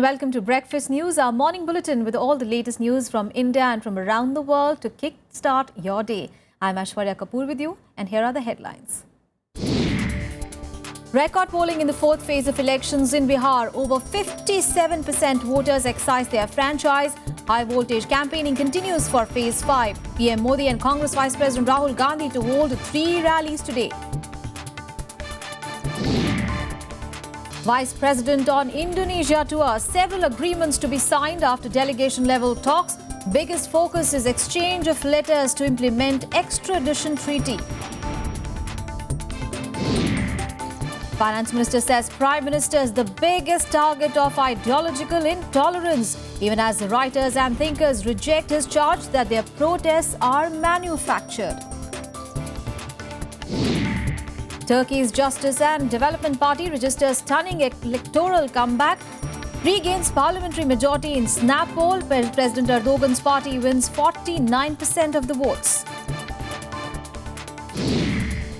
And welcome to Breakfast News, our morning bulletin with all the latest news from India and from around the world to kickstart your day. I'm Aishwarya Kapoor with you, and here are the headlines. Record polling in the fourth phase of elections in Bihar. Over 57% voters exercise their franchise. High voltage campaigning continues for phase 5. PM Modi and Congress Vice President Rahul Gandhi to hold 3 rallies today. Vice President on Indonesia tour. Several agreements to be signed after delegation-level talks. Biggest focus is exchange of letters to implement extradition treaty. Finance Minister says Prime Minister is the biggest target of ideological intolerance, even as the writers and thinkers reject his charge that their protests are manufactured. Turkey's Justice and Development Party registers stunning electoral comeback, regains parliamentary majority in snap poll. President Erdogan's party wins 49% of the votes.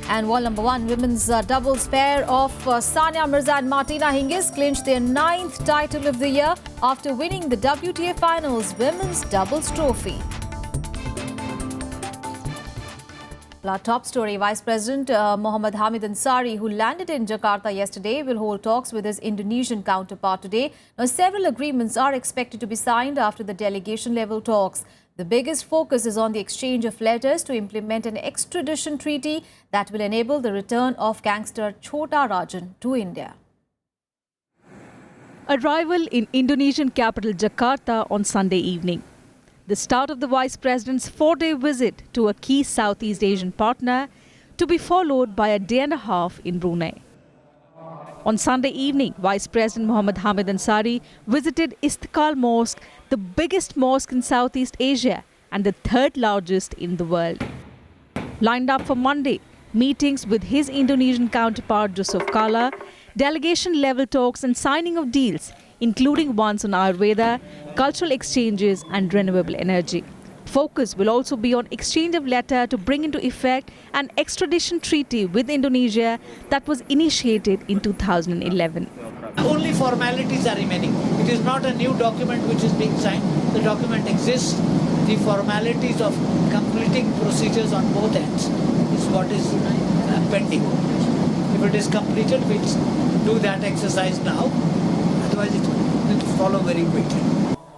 And world number 1 women's doubles pair of Sania Mirza and Martina Hingis clinched their 9th title of the year after winning the WTA Finals women's doubles trophy. Our top story, Vice President Mohammad Hamid Ansari, who landed in Jakarta yesterday, will hold talks with his Indonesian counterpart today. Now, several agreements are expected to be signed after the delegation-level talks. The biggest focus is on the exchange of letters to implement an extradition treaty that will enable the return of gangster Chota Rajan to India. Arrival in Indonesian capital Jakarta on Sunday evening. The start of the Vice President's 4-day visit to a key Southeast Asian partner, to be followed by a day and a half in Brunei. On Sunday evening, Vice President Mohammad Hamid Ansari visited Istiqlal Mosque, the biggest mosque in Southeast Asia and the 3rd largest in the world. Lined up for Monday, meetings with his Indonesian counterpart Yusuf Kala, delegation-level talks and signing of deals, including ones on Ayurveda, cultural exchanges and renewable energy. Focus will also be on exchange of letter to bring into effect an extradition treaty with Indonesia that was initiated in 2011. Only formalities are remaining. It is not a new document which is being signed. The document exists. The formalities of completing procedures on both ends is what is pending. If it is completed, we'll do that exercise now. Otherwise, it will follow very quickly.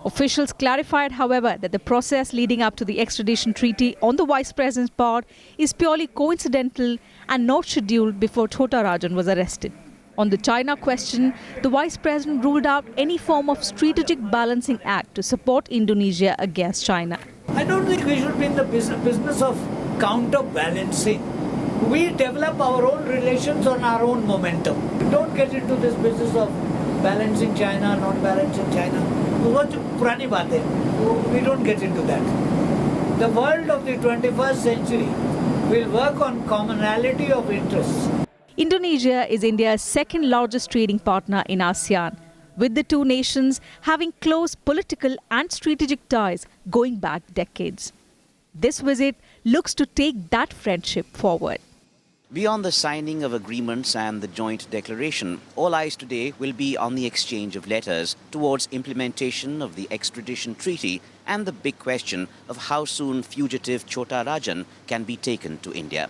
Officials clarified, however, that the process leading up to the extradition treaty on the Vice President's part is purely coincidental and not scheduled before Chota Rajan was arrested. On the China question, the Vice President ruled out any form of strategic balancing act to support Indonesia against China. I don't think we should be in the business of counterbalancing. We develop our own relations on our own momentum. Don't get into this business of balancing China, not balancing China. We don't get into that. The world of the 21st century will work on commonality of interests. Indonesia is India's 2nd largest trading partner in ASEAN, with the two nations having close political and strategic ties going back decades. This visit looks to take that friendship forward. Beyond the signing of agreements and the joint declaration, all eyes today will be on the exchange of letters towards implementation of the extradition treaty and the big question of how soon fugitive Chota Rajan can be taken to India.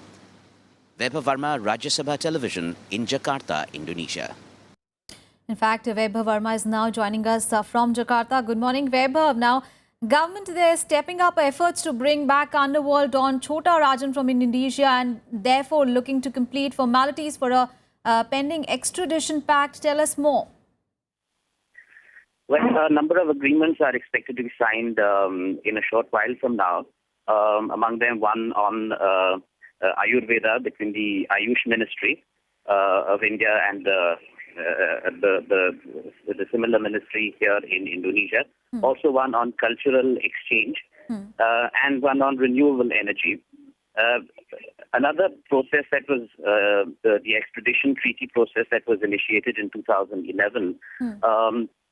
Vaibhav Verma, Rajya Sabha Television in Jakarta, Indonesia. In fact, Vaibhav Verma is now joining us from Jakarta. Good morning, Vaibhav. Now, government there is stepping up efforts to bring back underworld Don Chota Rajan from Indonesia and therefore looking to complete formalities for a pending extradition pact. Tell us more. Well, a number of agreements are expected to be signed in a short while from now. Among them, one on Ayurveda between the Ayush Ministry of India and the similar ministry here in Indonesia. Also one on cultural exchange and one on renewable energy. Another process that was the extradition treaty process that was initiated in 2011.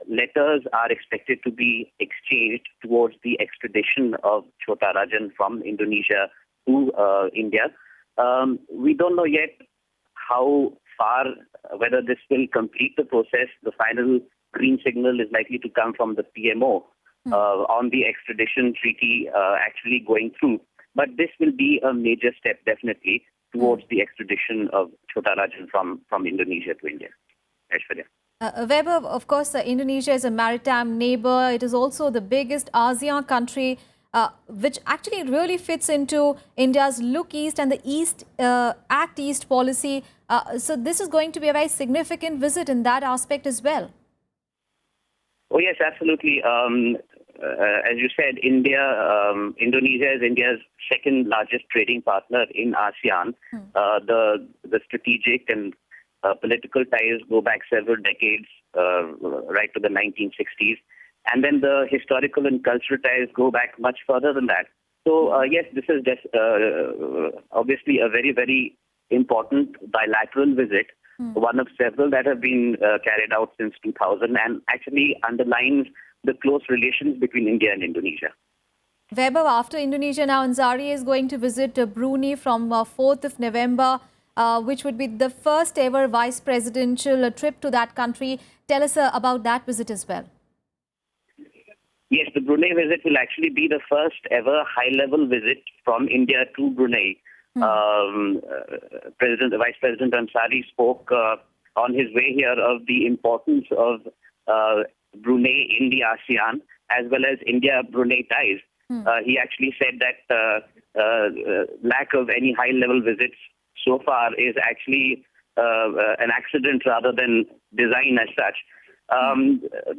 Letters are expected to be exchanged towards the extradition of Chota Rajan from Indonesia to India. We don't know yet how far, whether this will complete the process. The final green signal is likely to come from the PMO on the extradition treaty actually going through. But this will be a major step, definitely, towards the extradition of Chhota Rajan from Indonesia to India. Aishwarya. Weber, of course, Indonesia is a maritime neighbor. It is also the biggest ASEAN country, which actually really fits into India's Look East and the East Act East policy. So this is going to be a very significant visit in that aspect as well. Oh, yes, absolutely. As you said, Indonesia is India's second largest trading partner in ASEAN. The strategic and political ties go back several decades, right to the 1960s. And then the historical and cultural ties go back much further than that. So, yes, this is just obviously a very, very important bilateral visit, one of several that have been carried out since 2000 and actually underlines the close relations between India and Indonesia. Weber, after Indonesia, now Ansari is going to visit Brunei from 4th of November, which would be the first ever vice presidential trip to that country. Tell us about that visit as well. Yes, the Brunei visit will actually be the first ever high-level visit from India to Brunei. Vice President Ansari spoke on his way here of the importance of Brunei in the ASEAN as well as India-Brunei ties. He actually said that lack of any high-level visits so far is actually an accident rather than design as such.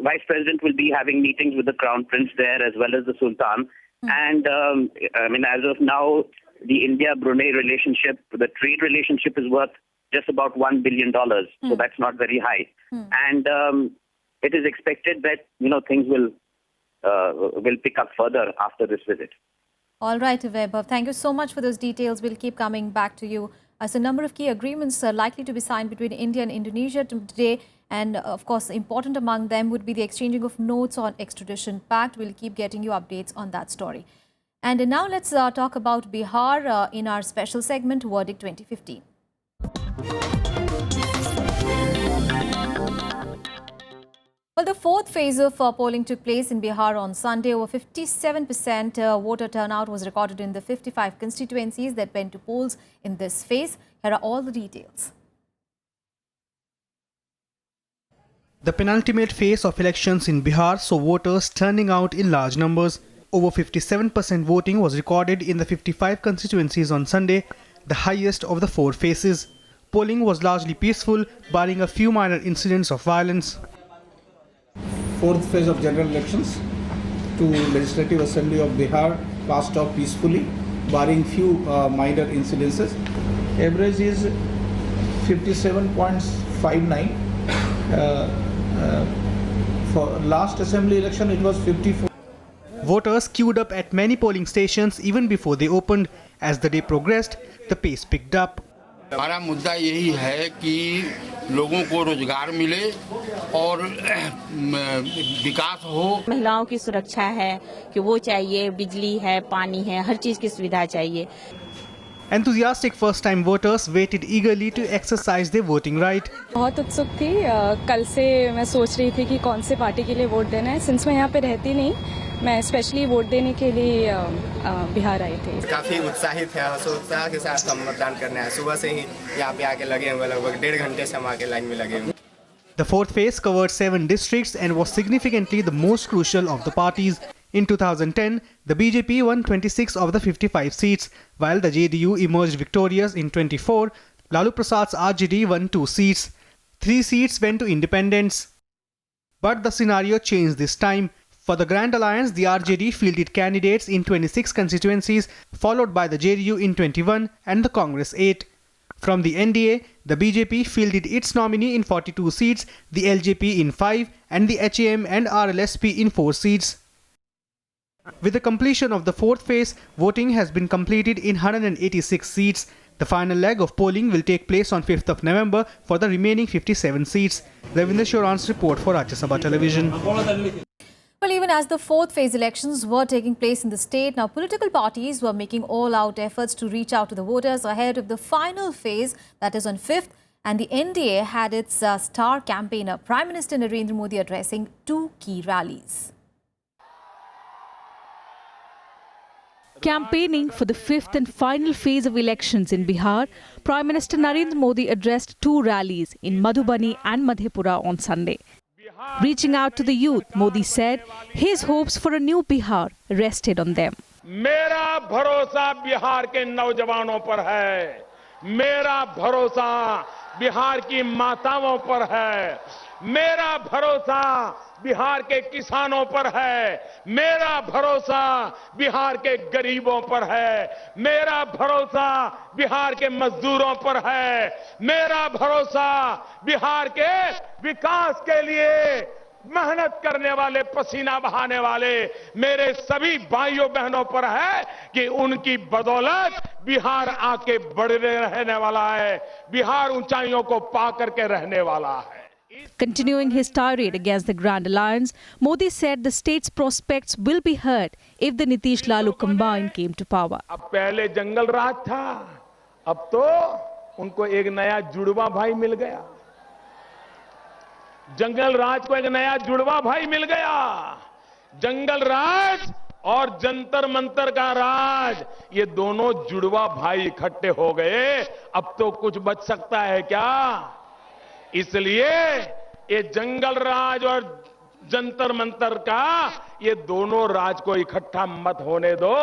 Vice President will be having meetings with the Crown Prince there as well as the Sultan. And I mean, as of now, the India-Brunei relationship, the trade relationship is worth just about $1 billion. So that's not very high. And it is expected that, things will pick up further after this visit. All right, Weber. Thank you so much for those details. We'll keep coming back to you. As a number of key agreements are likely to be signed between India and Indonesia today. And of course, important among them would be the exchanging of notes on extradition pact. We'll keep getting you updates on that story. And now let's talk about Bihar in our special segment, Verdict 2015. Well, the fourth phase of polling took place in Bihar on Sunday. Over 57% voter turnout was recorded in the 55 constituencies that went to polls in this phase. Here are all the details. The penultimate phase of elections in Bihar saw voters turning out in large numbers. Over 57% voting was recorded in the 55 constituencies on Sunday, the highest of the four phases. Polling was largely peaceful, barring a few minor incidents of violence. Fourth phase of general elections to Legislative Assembly of Bihar passed off peacefully, barring few minor incidences. Average is 57.59. For last assembly election, it was 54. Voters queued up at many polling stations even before they opened. As the day progressed, the pace picked up. हमारा मुद्दा यही है कि लोगों को रोजगार मिले और विकास हो। महिलाओं की सुरक्षा है कि वो चाहिए, बिजली है, पानी है, हर चीज की सुविधा चाहिए। Enthusiastic first-time voters waited eagerly to exercise their voting right. बहुत उत्सुक थी। कल से मैं सोच रही थी कि कौन से पार्टी के लिए वोट देना है। सिंस मैं यहाँ पे रहती नहीं, मैं स्पेशली वोट देने के लिए बिहार आई थी। काफी उत्साहित है, उत्साह के साथ हम मतदान करने आए। सुबह से ही यहाँ पे आके लगे हुए, लगभग 1.5 घंटे से हम आके लाइन में लगे हुए। The fourth phase covered 7 districts and was significantly the most crucial of the parties. In 2010, the BJP won 26 of the 55 seats, while the JDU emerged victorious in 24. Lalu Prasad's RJD won 2 seats. 3 seats went to independents. But the scenario changed this time. For the Grand Alliance, the RJD fielded candidates in 26 constituencies, followed by the JDU in 21 and the Congress 8. From the NDA, the BJP fielded its nominee in 42 seats, the LJP in 5, and the HAM and RLSP in 4 seats. With the completion of the fourth phase, voting has been completed in 186 seats. The final leg of polling will take place on 5th of November for the remaining 57 seats. Ravinder Shoran's report for Rajya Sabha Television. Well, even as the fourth phase elections were taking place in the state, now political parties were making all-out efforts to reach out to the voters ahead of the final phase, that is on 5th. And the NDA had its star campaigner, Prime Minister Narendra Modi, addressing two key rallies. Campaigning for the fifth and final phase of elections in Bihar, Prime Minister Narendra Modi addressed two rallies in Madhubani and Madhepura on Sunday. Reaching out to the youth, Modi said his hopes for a new Bihar rested on them. मेरा भरोसा बिहार के नौजवानों पर है, मेरा भरोसा बिहार की माताओं पर है, मेरा भरोसा बिहार के किसानों पर है, मेरा भरोसा बिहार के गरीबों पर है, मेरा भरोसा बिहार के मजदूरों पर है, मेरा भरोसा बिहार के विकास के लिए मेहनत करने वाले, पसीना बहाने वाले मेरे सभी भाइयों बहनों पर है कि उनकी बदौलत बिहार आके बढ़ने रहने वाला है, बिहार ऊंचाइयों को पा करके रहने वाला है. Continuing his tirade against the Grand Alliance, Modi said the state's prospects will be hurt if the Nitish Lalu combine came to power. अब पहले जंगल राज था, अब तो उनको एक नया जुड़वा भाई मिल गया. जंगल राज को एक नया जुड़वा भाई मिल गया. जंगल राज और जंतर मंतर का राज, ये दोनों जुड़वा भाई इकट्ठे हो गए. अब तो कुछ बच सकता है क्या? इसलिए ये जंगल राज और जंतर मंतर का, ये दोनों राज को इकट्ठा मत होने दो,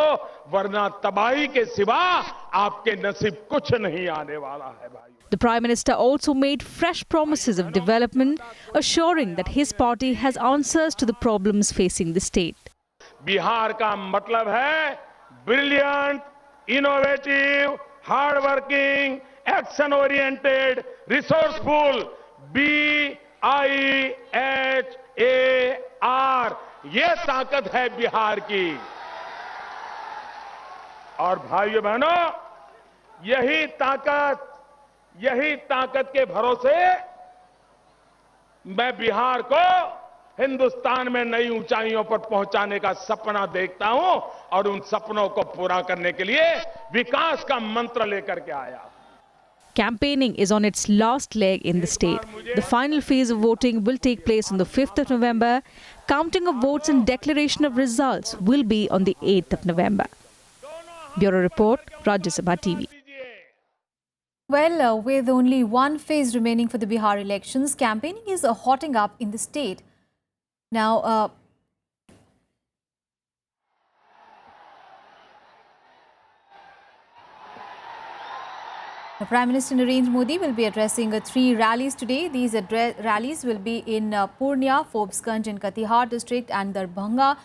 वरना तबाही के सिवा आपके नसीब कुछ नहीं आने वाला है भाई. The Prime Minister also made fresh promises of development, assuring that his party has answers to the problems facing the state. Bihar का मतलब है brilliant, innovative, hard working, action oriented, resourceful, BIHAR. ये ताकत है बिहार की. और भाइयों बहनों, यही ताकत के भरोसे मैं बिहार को हिंदुस्तान में नई ऊंचाइयों पर पहुंचाने का सपना देखता हूं और उन सपनों को पूरा करने के लिए विकास का मंत्र लेकर के आया. Campaigning is on its last leg in the state. The final phase of voting will take place on the 5th of November. Counting of votes and declaration of results will be on the 8th of November. Bureau Report, Rajya TV. Well, with only one phase remaining for the Bihar elections, campaigning is hotting up in the state. Now, Prime Minister Narendra Modi will be addressing three rallies today. These rallies will be in Purnia, Phobsganj in Katihar district and Darbhanga.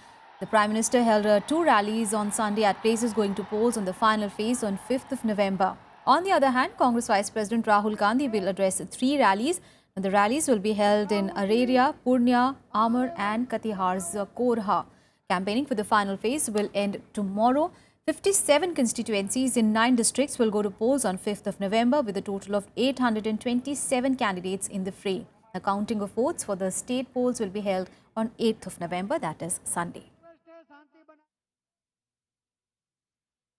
The Prime Minister held two rallies on Sunday at places going to polls on the final phase on 5th of November. On the other hand, Congress Vice President Rahul Gandhi will address three rallies. And the rallies will be held in Araria, Purnia, Amar and Katihar's Korha. Campaigning for the final phase will end tomorrow. 57 constituencies in 9 districts will go to polls on 5th of November with a total of 827 candidates in the fray. The counting of votes for the state polls will be held on 8th of November, that is Sunday.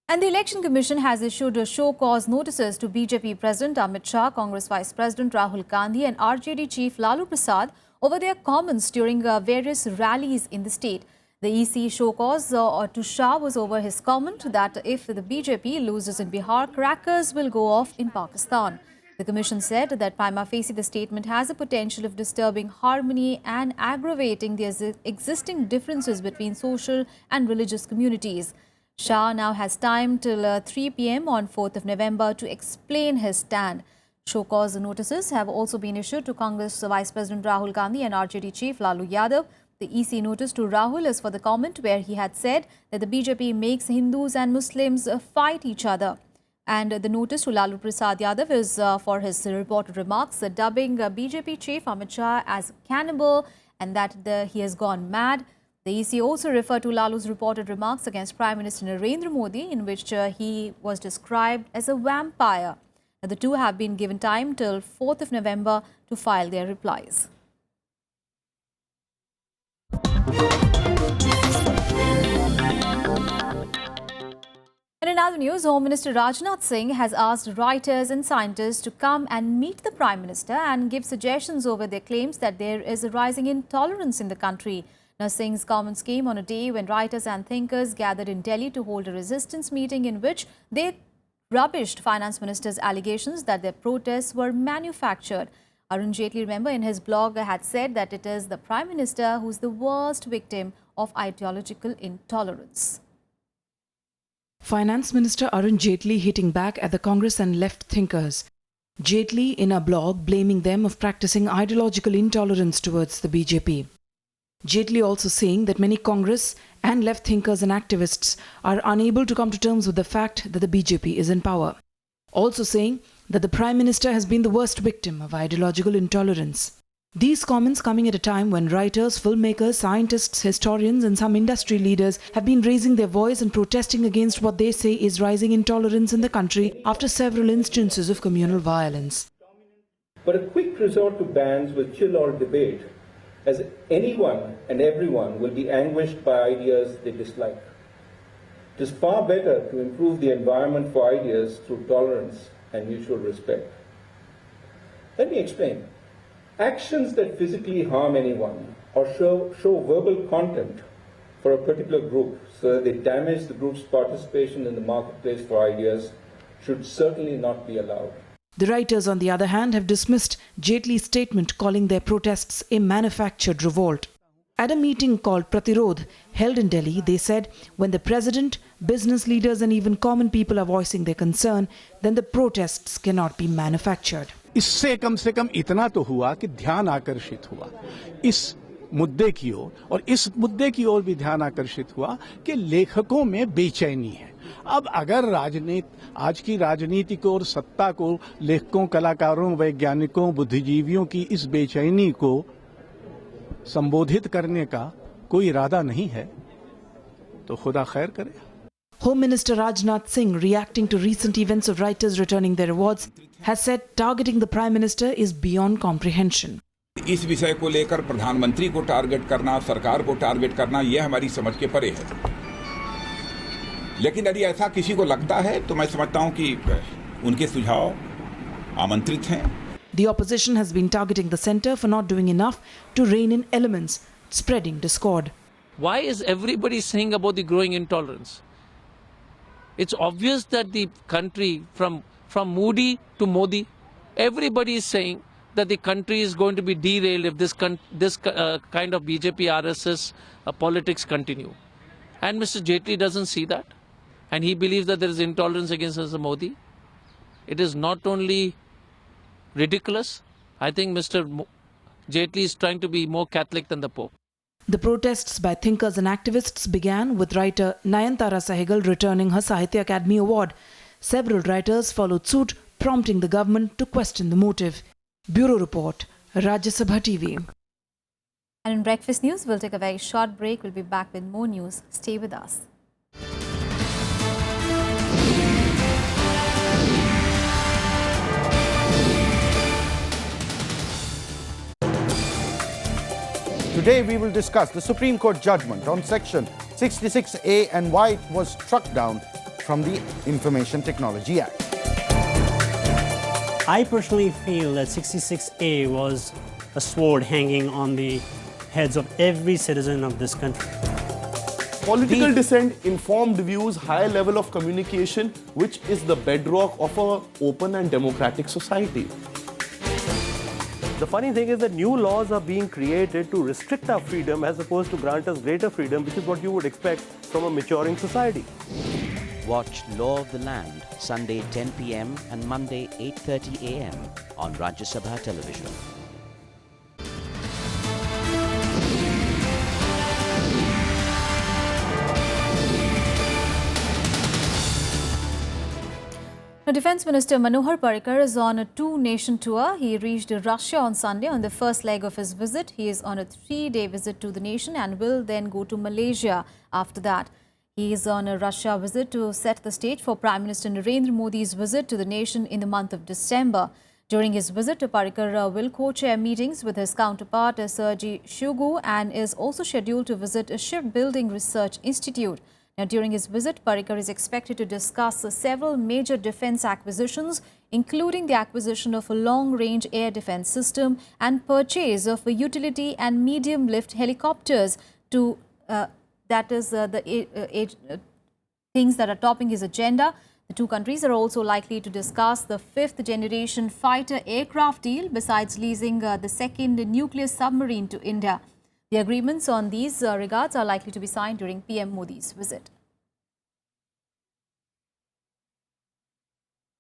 And the Election Commission has issued show-cause notices to BJP President Amit Shah, Congress Vice President Rahul Gandhi and RJD Chief Lalu Prasad over their comments during various rallies in the state. The EC show-cause to Shah was over his comment that if the BJP loses in Bihar, crackers will go off in Pakistan. The Commission said that prima facie the statement has a potential of disturbing harmony and aggravating the existing differences between social and religious communities. Shah now has time till 3 p.m. on 4th of November to explain his stand. Show-cause notices have also been issued to Congress Vice President Rahul Gandhi and RJD Chief Lalu Yadav. The EC notice to Rahul is for the comment where he had said that the BJP makes Hindus and Muslims fight each other. And the notice to Lalu Prasad Yadav is for his reported remarks dubbing BJP Chief Amit Shah as cannibal and that he has gone mad. The EC also referred to Lalu's reported remarks against Prime Minister Narendra Modi in which he was described as a vampire. The two have been given time till 4th of November to file their replies. And in In other news, Home Minister Rajnath Singh has asked writers and scientists to come and meet the Prime Minister and give suggestions over their claims that there is a rising intolerance in the country. Now, Singh's comments came on a day when writers and thinkers gathered in Delhi to hold a resistance meeting in which they rubbished Finance Minister's allegations that their protests were manufactured. Arun Jaitley, remember, in his blog had said that it is the Prime Minister who is the worst victim of ideological intolerance. Finance Minister Arun Jaitley hitting back at the Congress and left thinkers. Jaitley in a blog blaming them of practicing ideological intolerance towards the BJP. Jaitley also saying that many Congress and left thinkers and activists are unable to come to terms with the fact that the BJP is in power. Also saying that the Prime Minister has been the worst victim of ideological intolerance. These comments coming at a time when writers, filmmakers, scientists, historians and some industry leaders have been raising their voice and protesting against what they say is rising intolerance in the country after several instances of communal violence. But a quick resort to bans will chill all debate, as anyone and everyone will be anguished by ideas they dislike. It is far better to improve the environment for ideas through tolerance and mutual respect. Let me explain. Actions that physically harm anyone or show verbal content for a particular group so that they damage the group's participation in the marketplace for ideas should certainly not be allowed. The writers, on the other hand, have dismissed Jaitley's statement calling their protests a manufactured revolt. At a meeting called Pratirodh, held in Delhi, they said when the president, business leaders and even common people are voicing their concern, then the protests cannot be manufactured. इससे कम से कम इतना तो हुआ कि ध्यान आकर्षित हुआ इस मुद्दे की ओर, और इस मुद्दे की ओर भी ध्यान आकर्षित हुआ कि लेखकों में बेचैनी है. अब अगर आज की राजनीति को और सत्ता को लेखकों, कलाकारों, वैज्ञानिकों, बुद्धिजीवियों की इस बेचैनी को संबोधित करने का कोई इरादा नहीं है तो खुदा खैर करे. Home Minister Rajnath Singh, reacting to recent events of writers returning their awards, has said targeting the Prime Minister is beyond comprehension. इस विषय को लेकर प्रधानमंत्री को टारगेट करना, सरकार को टारगेट करना, यह हमारी समझ के परे है. लेकिन यदि ऐसा किसी को लगता है तो मैं समझता हूं कि उनके सुझाव आमंत्रित हैं. The opposition has been targeting the centre for not doing enough to rein in elements spreading discord. Why is everybody saying about the growing intolerance? It's obvious that the country, from Modi to Modi, everybody is saying that the country is going to be derailed if this kind of BJP RSS politics continue. And Mr. Jaitley doesn't see that. And he believes that there is intolerance against Mr. Modi. It is not only ridiculous. I think Mr. Jaitley is trying to be more Catholic than the Pope. The protests by thinkers and activists began with writer Nayantara Sahgal returning her Sahitya Academy Award. Several writers followed suit, prompting the government to question the motive. Bureau Report, Rajya Sabha TV. And in Breakfast News, we'll take a very short break. We'll be back with more news. Stay with us. Today we will discuss the Supreme Court judgment on Section 66A and why it was struck down from the Information Technology Act. I personally feel that 66A was a sword hanging on the heads of every citizen of this country. Political dissent, informed views, high level of communication, which is the bedrock of an open and democratic society. The funny thing is that new laws are being created to restrict our freedom as opposed to grant us greater freedom, which is what you would expect from a maturing society. Watch Law of the Land, Sunday 10 p.m. and Monday 8:30 a.m. on Rajya Sabha television. Now, Defence Minister Manohar Parrikar is on a two-nation tour. He reached Russia on Sunday on the first leg of his visit. He is on a 3-day visit to the nation and will then go to Malaysia after that. He is on a Russia visit to set the stage for Prime Minister Narendra Modi's visit to the nation in the month of December. During his visit, Parrikar will co-chair meetings with his counterpart Sergei Shoigu and is also scheduled to visit a shipbuilding research institute. Now, during his visit, Parrikar is expected to discuss several major defence acquisitions, including the acquisition of a long-range air defence system and purchase of utility and medium-lift helicopters to things that are topping his agenda. The two countries are also likely to discuss the fifth-generation fighter aircraft deal, besides leasing the second nuclear submarine to India. The agreements on these regards are likely to be signed during PM Modi's visit.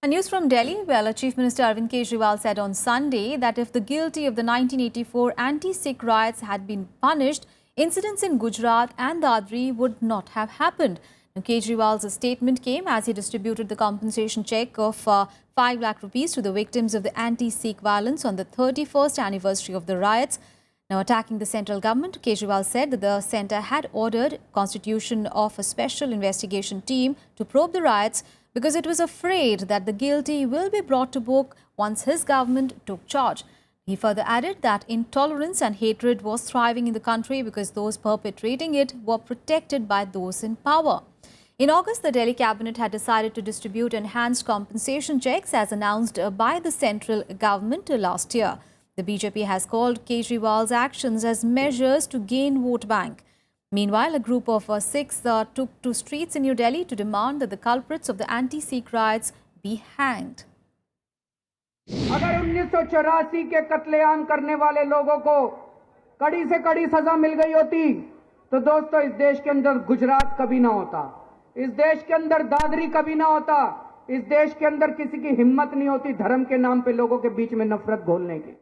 And news from Delhi, well, Chief Minister Arvind Kejriwal said on Sunday that if the guilty of the 1984 anti-Sikh riots had been punished, incidents in Gujarat and Dadri would not have happened. Now, Kejriwal's statement came as he distributed the compensation cheque of 5 lakh rupees to the victims of the anti-Sikh violence on the 31st anniversary of the riots. Now, attacking the central government, Kejriwal said that the centre had ordered constitution of a special investigation team to probe the riots because it was afraid that the guilty will be brought to book once his government took charge. He further added that intolerance and hatred was thriving in the country because those perpetrating it were protected by those in power. In August, the Delhi cabinet had decided to distribute enhanced compensation cheques as announced by the central government last year. The BJP has called Kejriwal's actions as measures to gain vote bank. Meanwhile, a group of Sikhs took to streets in New Delhi to demand that the culprits of the anti-Sikh riots be hanged. अगर 1984 के कत्लेआम करने वाले लोगों को कड़ी से कड़ी सजा मिल गई होती तो दोस्तों इस देश के अंदर गुजरात कभी ना होता, इस देश के अंदर दादरी कभी ना होता, इस देश के अंदर किसी की हिम्मत नहीं होती धर्म के नाम पे लोगों के बीच में नफरत घोलने की.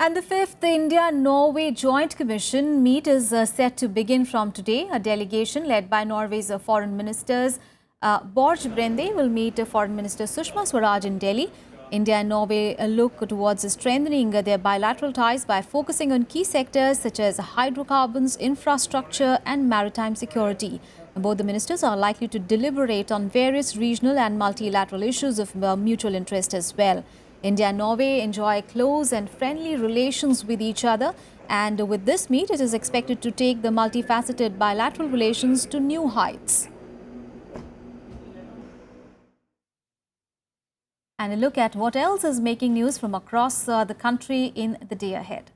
And the 5th India-Norway Joint Commission meet is set to begin from today. A delegation led by Norway's foreign ministers Borge Brende will meet Foreign Minister Sushma Swaraj in Delhi. India and Norway look towards strengthening their bilateral ties by focusing on key sectors such as hydrocarbons, infrastructure and maritime security. Both the ministers are likely to deliberate on various regional and multilateral issues of mutual interest as well. India and Norway enjoy close and friendly relations with each other, and with this meet, it is expected to take the multifaceted bilateral relations to new heights. And a look at what else is making news from across the country in the day ahead.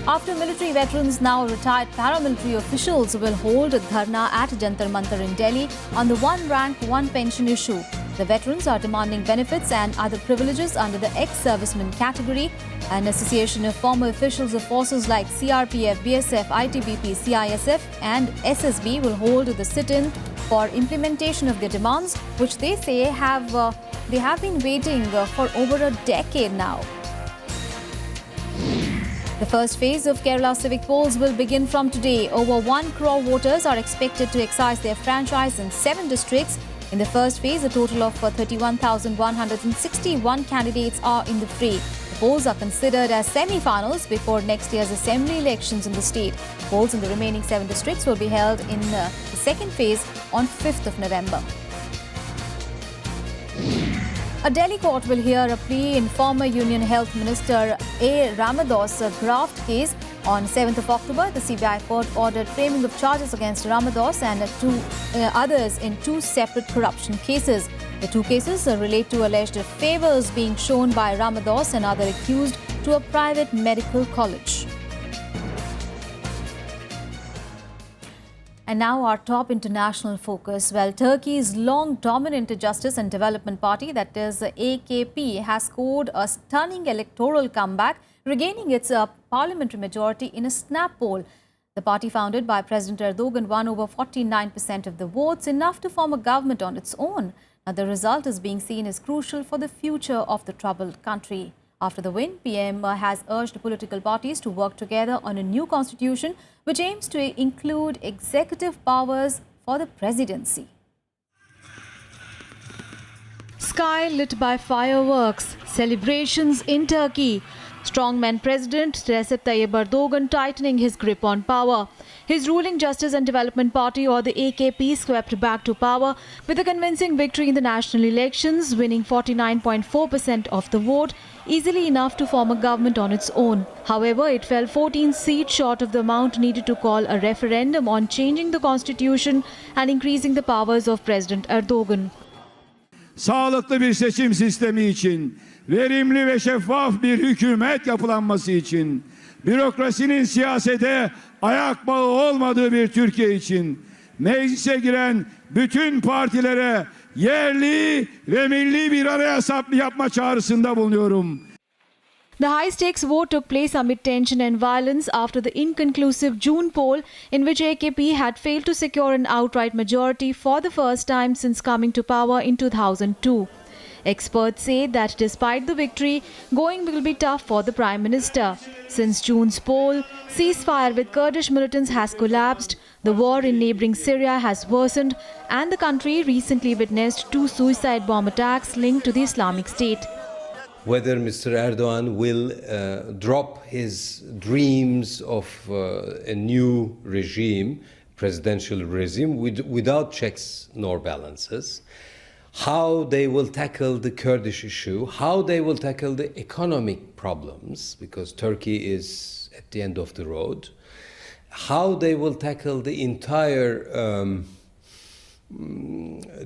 After military veterans, now retired paramilitary officials will hold a dharna at Jantar Mantar in Delhi on the one rank, one pension issue. The veterans are demanding benefits and other privileges under the ex-serviceman category. An association of former officials of forces like CRPF, BSF, ITBP, CISF and SSB will hold the sit-in for implementation of their demands, which they say have been waiting for over a decade now. The first phase of Kerala civic polls will begin from today. Over 1 crore voters are expected to exercise their franchise in 7 districts. In the first phase, a total of 31,161 candidates are in the fray. The polls are considered as semi-finals before next year's assembly elections in the state. Polls in the remaining 7 districts will be held in the second phase on 5th of November. A Delhi court will hear a plea in former Union Health Minister A. Ramados' graft case. On 7th of October, the CBI court ordered framing of charges against Ramados and 2 others in 2 separate corruption cases. The 2 cases relate to alleged favours being shown by Ramados and other accused to a private medical college. And now our top international focus. Well, Turkey's long dominant Justice and Development Party, that is AKP, has scored a stunning electoral comeback, regaining its parliamentary majority in a snap poll. The party, founded by President Erdogan, won over 49% of the votes, enough to form a government on its own. Now, the result is being seen as crucial for the future of the troubled country. After the win, PM has urged political parties to work together on a new constitution which aims to include executive powers for the presidency. Sky lit by fireworks, celebrations in Turkey. Strongman President Recep Tayyip Erdogan tightening his grip on power. His ruling Justice and Development Party, or the AKP, swept back to power with a convincing victory in the national elections, winning 49.4% of the vote, easily enough to form a government on its own. However, it fell 14 seats short of the amount needed to call a referendum on changing the constitution and increasing the powers of President Erdogan. Sağlıklı bir seçim sistemi için, verimli ve şeffaf bir hükümet yapılanması için, bürokrasinin siyasete ayak bağı olmadığı bir Türkiye için, meclise giren bütün partilere yerli ve milli bir anayasa yapma çağrısında bulunuyorum. The high-stakes vote took place amid tension and violence after the inconclusive June poll in which AKP had failed to secure an outright majority for the first time since coming to power in 2002. Experts say that despite the victory, going will be tough for the Prime Minister. Since June's poll, ceasefire with Kurdish militants has collapsed, the war in neighbouring Syria has worsened, and the country recently witnessed 2 suicide bomb attacks linked to the Islamic State. Whether Mr. Erdogan will drop his dreams of a new regime, presidential regime, without checks nor balances, how they will tackle the Kurdish issue, how they will tackle the economic problems, because Turkey is at the end of the road, how they will tackle the entire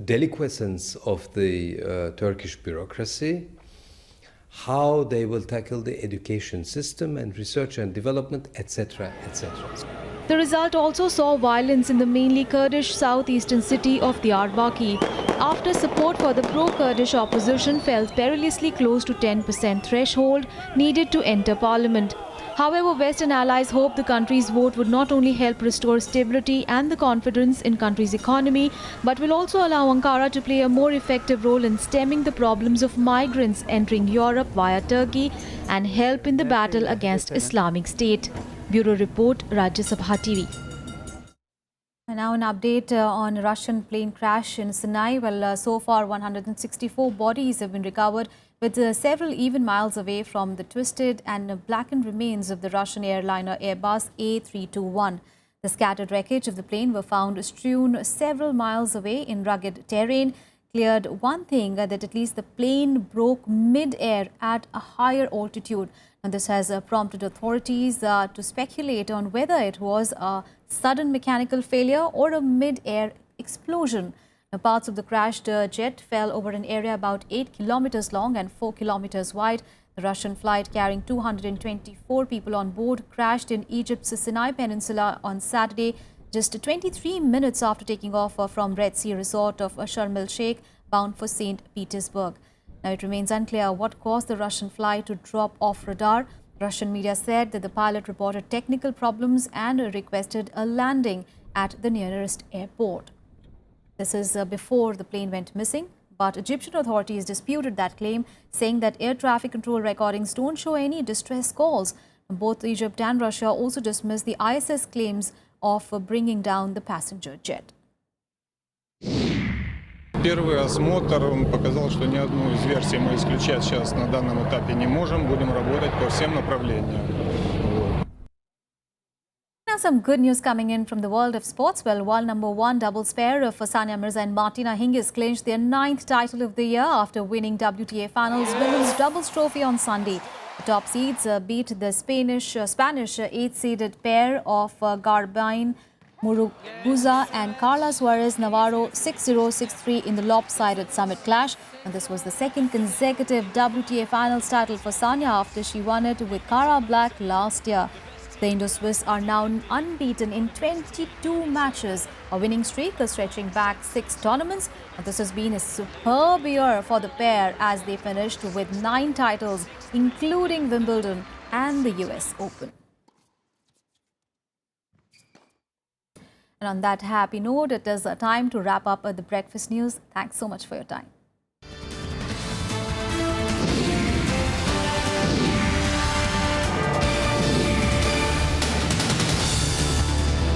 delinquescence of the Turkish bureaucracy, how they will tackle the education system and research and development, etc., etc. The result also saw violence in the mainly Kurdish southeastern city of Diyarbakir, after support for the pro-Kurdish opposition fell perilously close to 10% threshold needed to enter parliament. However, Western allies hope the country's vote would not only help restore stability and the confidence in country's economy, but will also allow Ankara to play a more effective role in stemming the problems of migrants entering Europe via Turkey and help in the battle against Islamic State. Bureau Report, Rajya Sabha TV. And now an update on Russian plane crash in Sinai. Well, so far 164 bodies have been recovered, with several even miles away from the twisted and blackened remains of the Russian airliner Airbus A321. The scattered wreckage of the plane were found strewn several miles away in rugged terrain. Cleared one thing, that at least the plane broke mid-air at a higher altitude. And this has prompted authorities to speculate on whether it was a sudden mechanical failure or a mid-air explosion. Now, parts of the crashed jet fell over an area about 8 kilometers long and 4 kilometers wide. The Russian flight carrying 224 people on board crashed in Egypt's Sinai Peninsula on Saturday, just 23 minutes after taking off from Red Sea resort of Sharm el-Sheikh, bound for St. Petersburg. Now, it remains unclear what caused the Russian flight to drop off radar. Russian media said that the pilot reported technical problems and requested a landing at the nearest airport. This is before the plane went missing, but Egyptian authorities disputed that claim, saying that air traffic control recordings don't show any distress calls. Both Egypt and Russia also dismissed the ISS claims of bringing down the passenger jet. Первый осмотр он показал, что ни одну из версий мы исключать сейчас на данном этапе не можем. Будем работать по всем направлениям. Now some good news coming in from the world of sports. Well, world number 1 doubles pair of Sania Mirza and Martina Hingis clinched their 9th title of the year after winning WTA Finals women's doubles trophy on Sunday. The top seeds beat the Spanish 8th-seeded pair of Garbine Muguruza and Carla Suarez Navarro 6-0, 6-3 in the lopsided summit clash. And this was the second consecutive WTA Finals title for Sania after she won it with Cara Black last year. The Indo-Swiss are now unbeaten in 22 matches, a winning streak stretching back 6 tournaments. And this has been a superb year for the pair as they finished with 9 titles, including Wimbledon and the US Open. And on that happy note, it is time to wrap up the breakfast news. Thanks so much for your time.